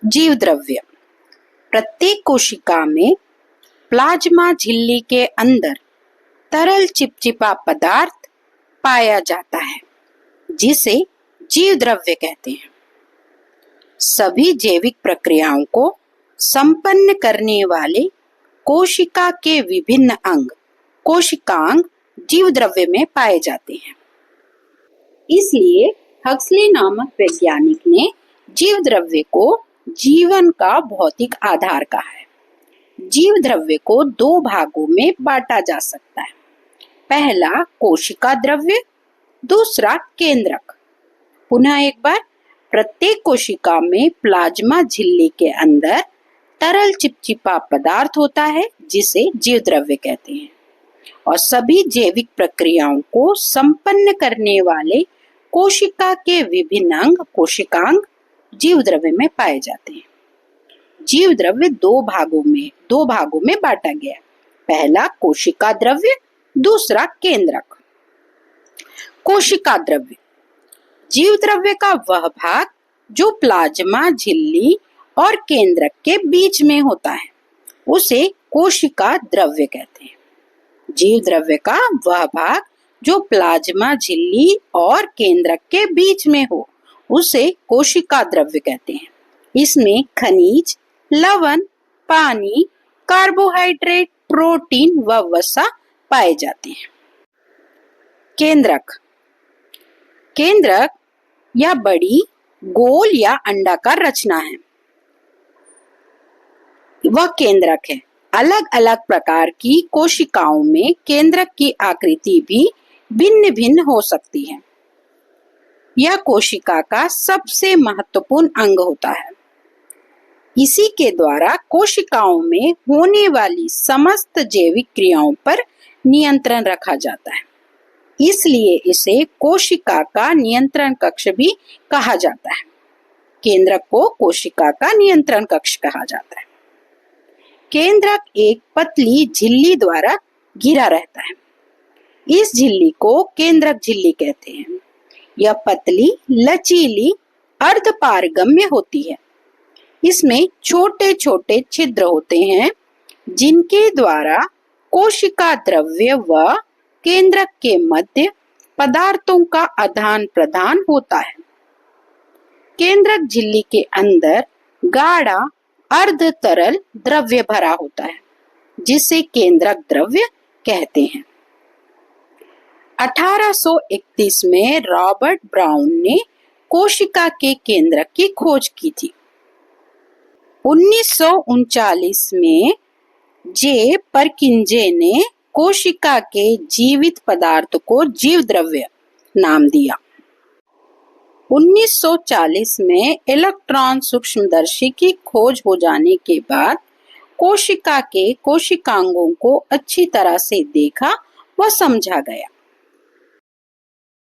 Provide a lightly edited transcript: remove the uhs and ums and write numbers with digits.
जीव द्रव्य। प्रत्येक कोशिका में प्लाज्मा झिल्ली के अंदर तरल चिपचिपा पदार्थ पाया जाता है जिसे जीव द्रव्य कहते हैं। सभी जैविक प्रक्रियाओं को संपन्न करने वाले कोशिका के विभिन्न अंग कोशिकांग जीव द्रव्य में पाए जाते हैं। इसलिए हक्सले नामक वैज्ञानिक ने जीव द्रव्य को जीवन का भौतिक आधार कहा है। जीव द्रव्य को दो भागों में बांटा जा सकता है। पहला कोशिका द्रव्य, दूसरा केंद्रक। पुनः एक बार, प्रत्येक कोशिका में प्लाज्मा झिल्ली के अंदर तरल चिपचिपा पदार्थ होता है जिसे जीव द्रव्य कहते हैं और सभी जैविक प्रक्रियाओं को संपन्न करने वाले कोशिका के विभिन्न अंग कोशिकांग जीव द्रव्य में पाए जाते हैं। जीव द्रव्य दो भागों में बांटा गया। पहला कोशिका द्रव्य, दूसरा केंद्रक। कोशिका द्रव्य जीव द्रव्य का वह भाग जो प्लाज्मा झिल्ली और केंद्रक के बीच में होता है उसे कोशिका द्रव्य कहते हैं। जीव द्रव्य का वह भाग जो प्लाज्मा झिल्ली और केंद्रक के बीच में हो उसे कोशिका द्रव्य कहते हैं। इसमें खनिज, लवण, पानी, कार्बोहाइड्रेट, प्रोटीन व वसा पाए जाते हैं। केंद्रक या बड़ी गोल या अंडाकार रचना है, वह केंद्रक है। अलग अलग प्रकार की कोशिकाओं में केंद्रक की आकृति भी भिन्न भिन्न हो सकती है। यह कोशिका का सबसे महत्वपूर्ण अंग होता है। इसी के द्वारा कोशिकाओं में होने वाली समस्त जैविक क्रियाओं पर नियंत्रण रखा जाता है। इसलिए इसे कोशिका का नियंत्रण कक्ष भी कहा जाता है। केंद्रक को कोशिका का नियंत्रण कक्ष कहा जाता है। केंद्रक एक पतली झिल्ली द्वारा घिरा रहता है। इस झिल्ली को केंद्रक झिल्ली कहते हैं। यह पतली, लचीली, अर्धपारगम्य होती है। इसमें छोटे छोटे छिद्र होते हैं जिनके द्वारा कोशिका द्रव्य व केंद्रक के मध्य पदार्थों का आदान प्रदान होता है। केंद्रक झिल्ली के अंदर गाढ़ा अर्ध तरल द्रव्य भरा होता है जिसे केंद्रक द्रव्य कहते हैं। 1831 में रॉबर्ट ब्राउन ने कोशिका के केंद्रक की खोज की थी। 1939 में जे परकिंजे ने कोशिका के जीवित पदार्थ को जीव द्रव्य नाम दिया। 1940 में इलेक्ट्रॉन सूक्ष्मदर्शी की खोज हो जाने के बाद कोशिका के कोशिकांगों को अच्छी तरह से देखा व समझा गया।